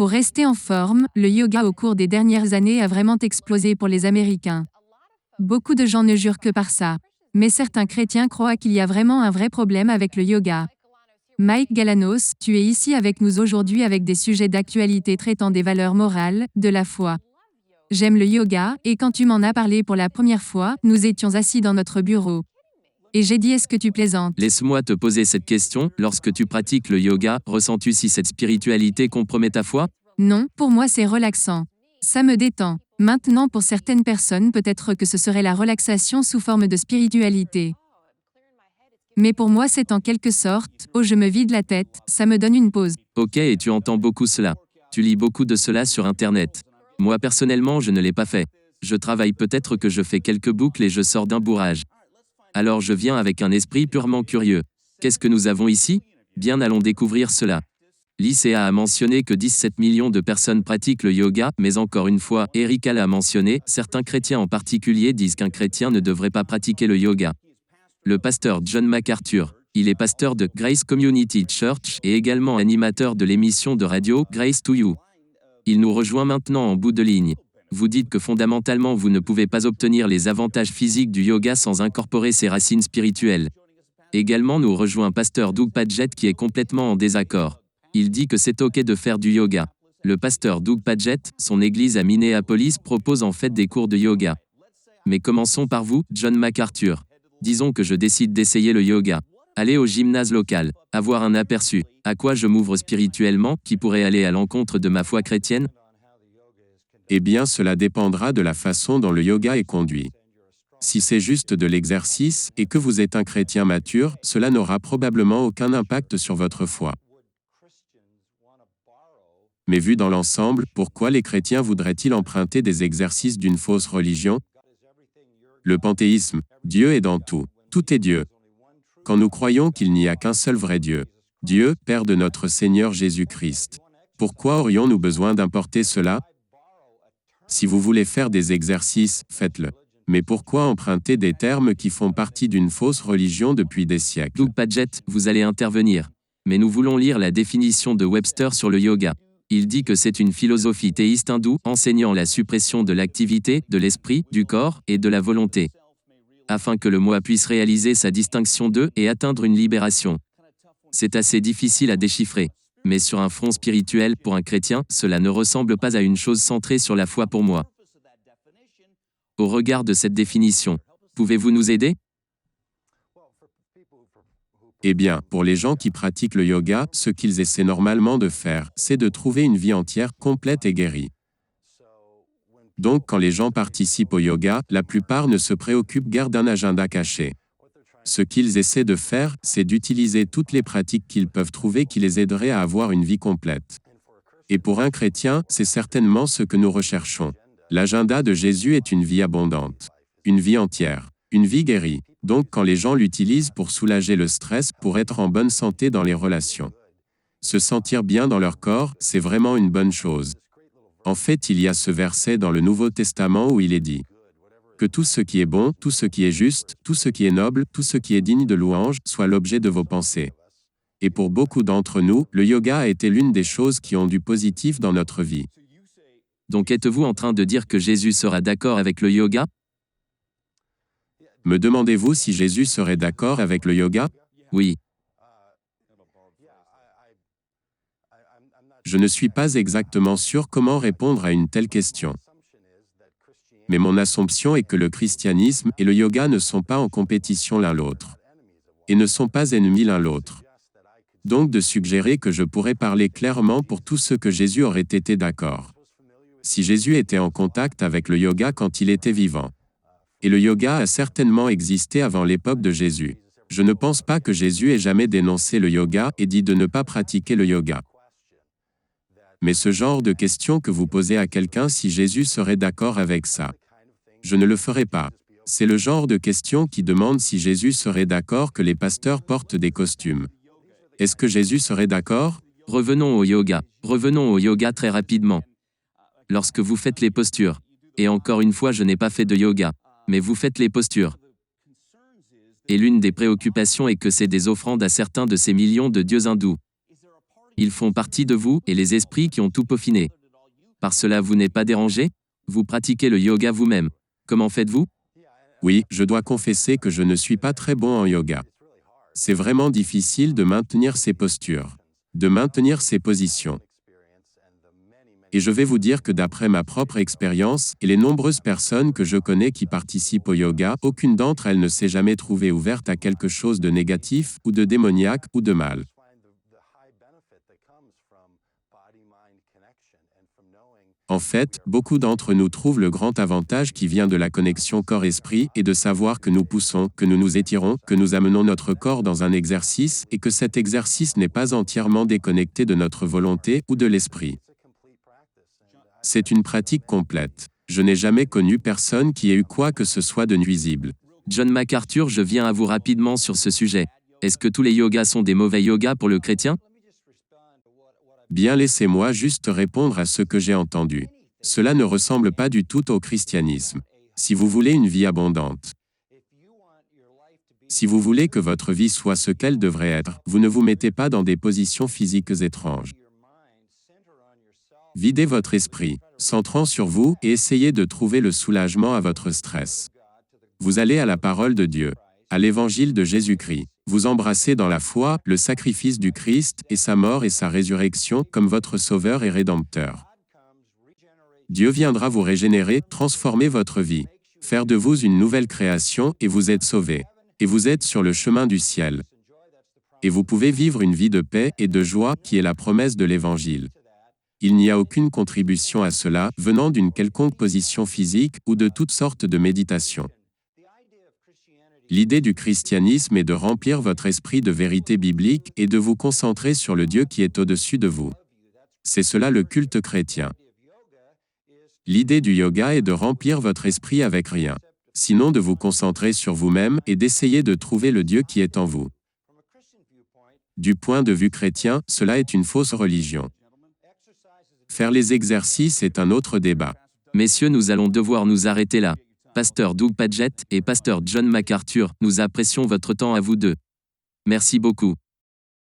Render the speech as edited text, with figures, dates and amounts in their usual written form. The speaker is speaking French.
Pour rester en forme, le yoga au cours des dernières années a vraiment explosé pour les Américains. Beaucoup de gens ne jurent que par ça. Mais certains chrétiens croient qu'il y a vraiment un vrai problème avec le yoga. Mike Galanos, tu es ici avec nous aujourd'hui avec des sujets d'actualité traitant des valeurs morales, de la foi. J'aime le yoga, et quand tu m'en as parlé pour la première fois, nous étions assis dans notre bureau. Et j'ai dit est-ce que tu plaisantes? Laisse-moi te poser cette question, lorsque tu pratiques le yoga, ressens-tu si cette spiritualité compromet ta foi? Non, pour moi c'est relaxant. Ça me détend. Maintenant pour certaines personnes peut-être que ce serait la relaxation sous forme de spiritualité. Mais pour moi c'est en quelque sorte, oh je me vide la tête, ça me donne une pause. Ok, et tu entends beaucoup cela. Tu lis beaucoup de cela sur Internet. Moi personnellement je ne l'ai pas fait. Je travaille peut-être que je fais quelques boucles et je sors d'un bourrage. Alors je viens avec un esprit purement curieux. Qu'est-ce que nous avons ici? Bien allons découvrir cela. L'ICA a mentionné que 17 millions de personnes pratiquent le yoga, mais encore une fois, Eric Hall a mentionné, certains chrétiens en particulier disent qu'un chrétien ne devrait pas pratiquer le yoga. Le pasteur John MacArthur, il est pasteur de Grace Community Church et également animateur de l'émission de radio Grace to You. Il nous rejoint maintenant en bout de ligne. Vous dites que fondamentalement vous ne pouvez pas obtenir les avantages physiques du yoga sans incorporer ses racines spirituelles. Également nous rejoint pasteur Doug Padgett qui est complètement en désaccord. Il dit que c'est ok de faire du yoga. Le pasteur Doug Padgett, son église à Minneapolis propose en fait des cours de yoga. Mais commençons par vous, John MacArthur. Disons que je décide d'essayer le yoga. Aller au gymnase local, avoir un aperçu, à quoi je m'ouvre spirituellement, qui pourrait aller à l'encontre de ma foi chrétienne? Eh bien, cela dépendra de la façon dont le yoga est conduit. Si c'est juste de l'exercice, et que vous êtes un chrétien mature, cela n'aura probablement aucun impact sur votre foi. Mais vu dans l'ensemble, pourquoi les chrétiens voudraient-ils emprunter des exercices d'une fausse religion? Le panthéisme, Dieu est dans tout. Tout est Dieu. Quand nous croyons qu'il n'y a qu'un seul vrai Dieu, Dieu, Père de notre Seigneur Jésus-Christ, pourquoi aurions-nous besoin d'importer cela? Si vous voulez faire des exercices, faites-le. Mais pourquoi emprunter des termes qui font partie d'une fausse religion depuis des siècles? Doug Padgett, vous allez intervenir. Mais nous voulons lire la définition de Webster sur le yoga. Il dit que c'est une philosophie théiste hindoue enseignant la suppression de l'activité, de l'esprit, du corps et de la volonté, afin que le moi puisse réaliser sa distinction d'eux et atteindre une libération. C'est assez difficile à déchiffrer. Mais sur un front spirituel, pour un chrétien, cela ne ressemble pas à une chose centrée sur la foi pour moi. Au regard de cette définition, pouvez-vous nous aider? Eh bien, pour les gens qui pratiquent le yoga, ce qu'ils essaient normalement de faire, c'est de trouver une vie entière complète et guérie. Donc quand les gens participent au yoga, la plupart ne se préoccupent guère d'un agenda caché. Ce qu'ils essaient de faire, c'est d'utiliser toutes les pratiques qu'ils peuvent trouver qui les aideraient à avoir une vie complète. Et pour un chrétien, c'est certainement ce que nous recherchons. L'agenda de Jésus est une vie abondante, une vie entière, une vie guérie. Donc quand les gens l'utilisent pour soulager le stress, pour être en bonne santé dans les relations, se sentir bien dans leur corps, c'est vraiment une bonne chose. En fait, il y a ce verset dans le Nouveau Testament où il est dit que tout ce qui est bon, tout ce qui est juste, tout ce qui est noble, tout ce qui est digne de louange, soit l'objet de vos pensées. Et pour beaucoup d'entre nous, le yoga a été l'une des choses qui ont du positif dans notre vie. Donc êtes-vous en train de dire que Jésus sera d'accord avec le yoga? Me demandez-vous si Jésus serait d'accord avec le yoga? Oui. Je ne suis pas exactement sûr comment répondre à une telle question. Mais mon assumption est que le christianisme et le yoga ne sont pas en compétition l'un l'autre, et ne sont pas ennemis l'un l'autre. Donc de suggérer que je pourrais parler clairement pour tous ceux que Jésus aurait été d'accord. Si Jésus était en contact avec le yoga quand il était vivant. Et le yoga a certainement existé avant l'époque de Jésus. Je ne pense pas que Jésus ait jamais dénoncé le yoga et dit de ne pas pratiquer le yoga. Mais ce genre de question que vous posez à quelqu'un si Jésus serait d'accord avec ça, je ne le ferai pas. C'est le genre de question qui demande si Jésus serait d'accord que les pasteurs portent des costumes. Est-ce que Jésus serait d'accord? Revenons au yoga. Revenons au yoga très rapidement. Lorsque vous faites les postures, et encore une fois je n'ai pas fait de yoga, mais vous faites les postures. Et l'une des préoccupations est que c'est des offrandes à certains de ces millions de dieux hindous. Ils font partie de vous et les esprits qui ont tout peaufiné. Par cela vous n'êtes pas dérangé? Vous pratiquez le yoga vous-même. Comment faites-vous? Oui, je dois confesser que je ne suis pas très bon en yoga. C'est vraiment difficile de maintenir ces postures, de maintenir ces positions. Et je vais vous dire que d'après ma propre expérience et les nombreuses personnes que je connais qui participent au yoga, aucune d'entre elles ne s'est jamais trouvée ouverte à quelque chose de négatif ou de démoniaque ou de mal. En fait, beaucoup d'entre nous trouvent le grand avantage qui vient de la connexion corps-esprit et de savoir que nous poussons, que nous nous étirons, que nous amenons notre corps dans un exercice et que cet exercice n'est pas entièrement déconnecté de notre volonté ou de l'esprit. C'est une pratique complète. Je n'ai jamais connu personne qui ait eu quoi que ce soit de nuisible. John MacArthur, je viens à vous rapidement sur ce sujet. Est-ce que tous les yogas sont des mauvais yogas pour le chrétien? Bien, laissez-moi juste répondre à ce que j'ai entendu. Cela ne ressemble pas du tout au christianisme. Si vous voulez une vie abondante, si vous voulez que votre vie soit ce qu'elle devrait être, vous ne vous mettez pas dans des positions physiques étranges. Videz votre esprit, centrant sur vous et essayez de trouver le soulagement à votre stress. Vous allez à la parole de Dieu, à l'évangile de Jésus-Christ. Vous embrassez dans la foi le sacrifice du Christ et sa mort et sa résurrection comme votre sauveur et rédempteur. Dieu viendra vous régénérer, transformer votre vie, faire de vous une nouvelle création et vous êtes sauvé. Et vous êtes sur le chemin du ciel. Et vous pouvez vivre une vie de paix et de joie qui est la promesse de l'Évangile. Il n'y a aucune contribution à cela venant d'une quelconque position physique ou de toutes sortes de méditations. L'idée du christianisme est de remplir votre esprit de vérité biblique et de vous concentrer sur le Dieu qui est au-dessus de vous. C'est cela le culte chrétien. L'idée du yoga est de remplir votre esprit avec rien, sinon de vous concentrer sur vous-même et d'essayer de trouver le Dieu qui est en vous. Du point de vue chrétien, cela est une fausse religion. Faire les exercices est un autre débat. Messieurs, nous allons devoir nous arrêter là. Pasteur Doug Paget et Pasteur John MacArthur, nous apprécions votre temps à vous deux. Merci beaucoup.